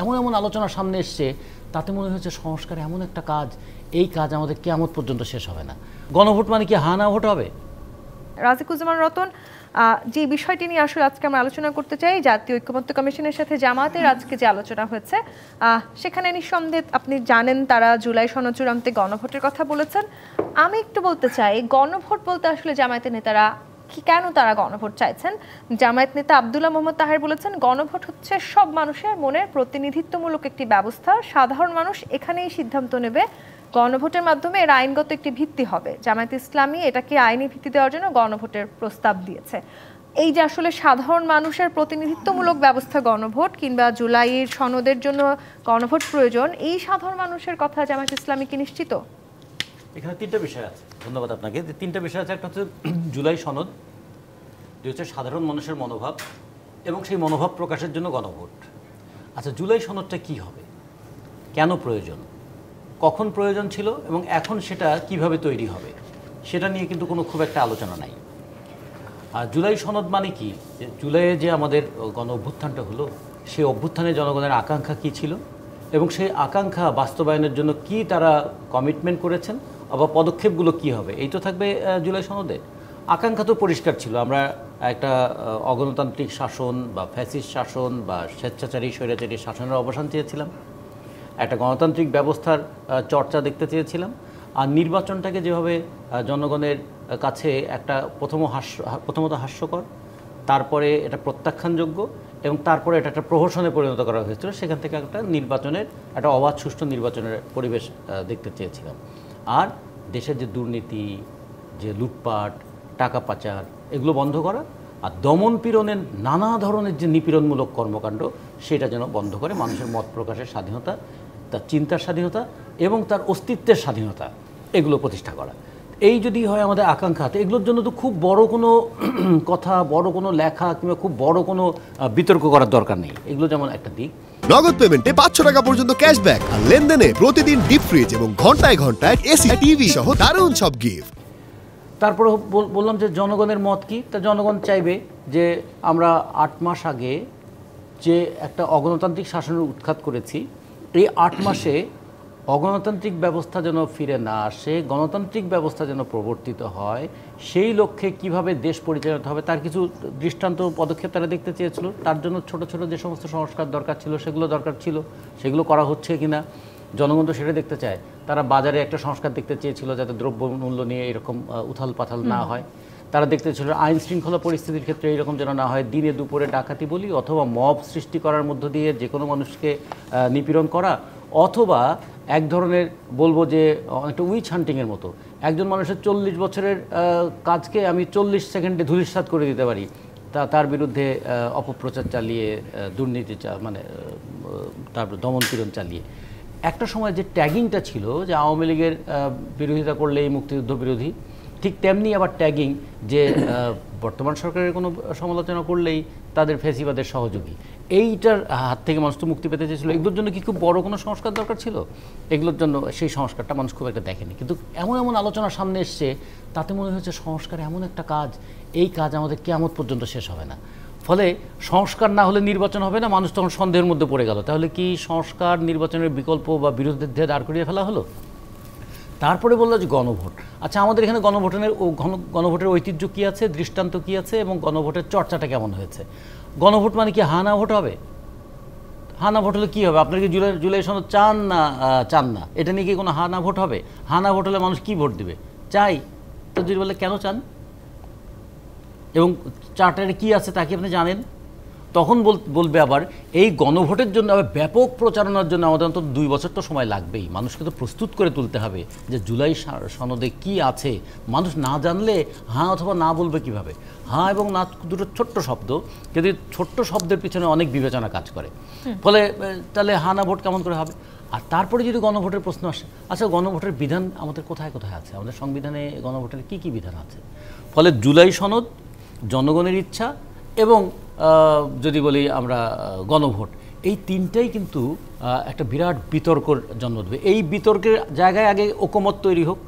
এমন এমন আলোচনা সামনে এসছে, তাতে মনে হচ্ছে সংস্কার এমন একটা কাজ, এই কাজ আমাদের কিয়ামত পর্যন্ত শেষ হবে না। গণভোট মানে কি হা না ভোট হবে? রাজিকুজ্জামান রতন, যে বিষয়টি নিয়ে আসলে আজকে আমরা আলোচনা করতে চাই, জাতীয় ঐক্যমত্য কমিশনের সাথে জামায়াতের আজকে যে আলোচনা হয়েছে, সেখানে নিঃসন্দেহে আপনি জানেন তারা জুলাই সনদ চূড়ান্তে গণভোটের কথা বলেছেন। আমি একটু বলতে চাই, গণভোট বলতে আসলে জামায়াতের নেতারা কেন তারা গণভোট চাইছেন? জামায়াত নেতা আব্দুল্লাহ মোহাম্মদ তাহের বলেছেন, গণভোট হচ্ছে সব মানুষের মনের প্রতিনিধিত্বমূলক একটি ব্যবস্থা, সাধারণ মানুষ এখানেই সিদ্ধান্ত নেবে, গণভোটের মাধ্যমে এর আইনগত একটি ভিত্তি হবে। জামায়াত ইসলামী এটাকে আইনি ভিত্তি দেওয়ার জন্য গণভোটের প্রস্তাব দিয়েছে। এই যে আসলে সাধারণ মানুষের প্রতিনিধিত্বমূলক ব্যবস্থা গণভোট, কিংবা জুলাইয়ের সনদের জন্য গণভোট প্রয়োজন, এই সাধারণ মানুষের কথা জামায়াত ইসলামী কি নিশ্চিত? এখানে তিনটা বিষয় আছে, ধন্যবাদ আপনাকে। তিনটা বিষয় আছে, একটা হচ্ছে জুলাই সনদ, যেটা হচ্ছে সাধারণ মানুষের মনোভাব এবং সেই মনোভাব প্রকাশের জন্য গণভোট। আচ্ছা, জুলাই সনদটা কি হবে, কেন প্রয়োজন, কখন প্রয়োজন ছিল এবং এখন সেটা কিভাবে তৈরি হবে, সেটা নিয়ে কিন্তু কোনো খুব একটা আলোচনা নাই। আর জুলাই সনদ মানে কি, জুলাইয়ে যে আমাদের গণ অভ্যুত্থানটা হলো, সেই অভ্যুত্থানে জনগণের আকাঙ্ক্ষা কী ছিল এবং সেই আকাঙ্ক্ষা বাস্তবায়নের জন্য কি তারা কমিটমেন্ট করেছেন, আবার পদক্ষেপগুলো কি হবে, এই তো থাকবে জুলাই সনদে। আকাঙ্ক্ষা তো পরিষ্কার ছিল, আমরা একটা অগণতান্ত্রিক শাসন বা ফ্যাসিস্ট শাসন বা স্বেচ্ছাচারী স্বৈরাচারী শাসনের অবসান চেয়েছিলাম, একটা গণতান্ত্রিক ব্যবস্থার চর্চা দেখতে চেয়েছিলাম, আর নির্বাচনটাকে যেভাবে জনগণের কাছে একটা প্রথমত হাস্যকর, তারপরে এটা প্রত্যাখ্যানযোগ্য এবং তারপরে এটা একটা প্রহসনে পরিণত করা হয়েছিল, সেখান থেকে একটা নির্বাচনের একটা অবাধ সুষ্ঠু নির্বাচনের পরিবেশ দেখতে চেয়েছিলাম। আর দেশের যে দুর্নীতি, যে লুটপাট, টাকা পাচার, এগুলো বন্ধ করা, আর দমন পীড়নের নানা ধরনের যে নিপীড়নমূলক কর্মকাণ্ড, সেটা যেন বন্ধ করে মানুষের মত প্রকাশের স্বাধীনতা, তার চিন্তার স্বাধীনতা এবং তার অস্তিত্বের স্বাধীনতা, এগুলো প্রতিষ্ঠা করা। এই যদি হয় আমাদের আকাঙ্ক্ষা, তো এগুলোর জন্য তো খুব বড় কোনো কথা, বড় কোনো লেখা কিংবা খুব বড় কোনো বিতর্ক করার দরকার নেই। এগুলো যেমন একটা দিক। নগদ পেমেন্টে 500 টাকা পর্যন্ত ক্যাশব্যাক, আর লেনদেনে প্রতিদিন ডিপ ফ্রিজ এবং ঘন্টায় ঘন্টায় এসি টিভি সহ দারুণ সব গিফট। তারপরে বললাম যে জনগণের মত কি, তা জনগণ চাইবে যে আমরা 8 মাস আগে যে একটা অগণতান্ত্রিক শাসনের উৎখাত করেছি, এই 8 মাসে অগণতান্ত্রিক ব্যবস্থা যেন ফিরে না আসে, গণতান্ত্রিক ব্যবস্থা যেন প্রবর্তিত হয়, সেই লক্ষ্যে কিভাবে দেশ পরিচালিত হবে তার কিছু দৃষ্টান্ত পদক্ষেপ তারা দেখতে চেয়েছিল। তার জন্য ছোট ছোট যে সমস্ত সংস্কার দরকার ছিল, সেগুলো দরকার ছিল, সেগুলো করা হচ্ছে কিনা জনগণ তো সেটা দেখতে চায়। তারা বাজারে একটা সংস্কার দেখতে চেয়েছিল যাতে দ্রব্যমূল্য নিয়ে এরকম উথাল পাথাল না হয়। তারা দেখতে ছিল আইন শৃঙ্খলা পরিস্থিতির ক্ষেত্রে এইরকম যেন না হয়, দিনে দুপুরে ডাকাতি বলি অথবা মব সৃষ্টি করার মধ্য দিয়ে যে কোনো মানুষকে নিপীড়ন করা, অথবা এক ধরনের বলবো যে একটা উইচ হান্টিংয়ের মতো, একজন মানুষের 40 বছরের কাজকে আমি 40 সেকেন্ডে ধূলিসাৎ করে দিতে পারি, তার বিরুদ্ধে অপপ্রচার চালিয়ে, দুর্নীতি মানে তারপর দমনপীড়ন চালিয়ে। একটা সময় যে ট্যাগিংটা ছিল যে আওয়ামী লীগের বিরোধিতা করলেই মুক্তিযুদ্ধ বিরোধী, ঠিক তেমনি আবার ট্যাগিং যে বর্তমান সরকারের কোনো সমালোচনা করলেই তাদের ফ্যাসিবাদের সহযোগী, এইটার হাত থেকে মানুষ তো মুক্তি পেতে চেয়েছিল। এগুলোর জন্য কি খুব বড় কোনো সংস্কার দরকার ছিল? এগুলোর জন্য সেই সংস্কারটা মানুষ খুব একটা দেখেনি, কিন্তু এমন এমন আলোচনা সামনে এসছে, তাতে মনে হচ্ছে সংস্কার এমন একটা কাজ, এই কাজ আমাদের কিয়ামত পর্যন্ত শেষ হবে না। ফলে সংস্কার না হলে নির্বাচন হবে না, মানুষ তখন সন্দেহের মধ্যে পড়ে গেল, তাহলে কি সংস্কার নির্বাচনের বিকল্প বা বিরোধীদের দাঁড় করিয়ে ফেলা হলো? তারপরে বললো যে গণভোট। আচ্ছা, আমাদের এখানে গণভোটের ঐতিহ্য কী আছে, দৃষ্টান্ত কী আছে এবং গণভোটের চর্চাটা কেমন হয়েছে? গণভোট মানে কি হা না ভোট হবে? হা না ভোট হলে কী হবে? আপনারা কি জুলাই সনদ চান না? এটা নিয়ে কি কোনো হা না ভোট হবে? হা না ভোট হলে মানুষ কি ভোট দিবে? চাই। তো যদি বলে কেন চান এবং চার্টারে কী আছে তা কি আপনি জানেন? তখন বলবে আবার এই গণভোটের জন্য আবার ব্যাপক প্রচারণার জন্য আমাদের অন্তত 2 বছর তো সময় লাগবেই। মানুষকে তো প্রস্তুত করে তুলতে হবে যে জুলাই সনদে কি আছে। মানুষ না জানলে হ্যাঁ অথবা না বলবে কিভাবে? হ্যাঁ এবং না দুটো ছোট্ট শব্দ, কিন্তু ছোট্ট শব্দের পিছনে অনেক বিবেচনা কাজ করে। ফলে তাহলে হ্যাঁ না ভোট কেমন করে হবে? আর তারপরে যদি গণভোটের প্রশ্ন আসে, আচ্ছা গণভোটের বিধান আমাদের কোথায় কোথায় আছে? আমাদের সংবিধানে গণভোটের কি কি বিধান আছে? ফলে জুলাই সনদ, জনগণের ইচ্ছা এবং যদি বলি আমরা গণভোট, এই তিনটাই কিন্তু একটা বিরাট বিতর্কের জন্ম দেবে। এই বিতর্কের জায়গায় আগে ঐকমত্য তৈরি হোক,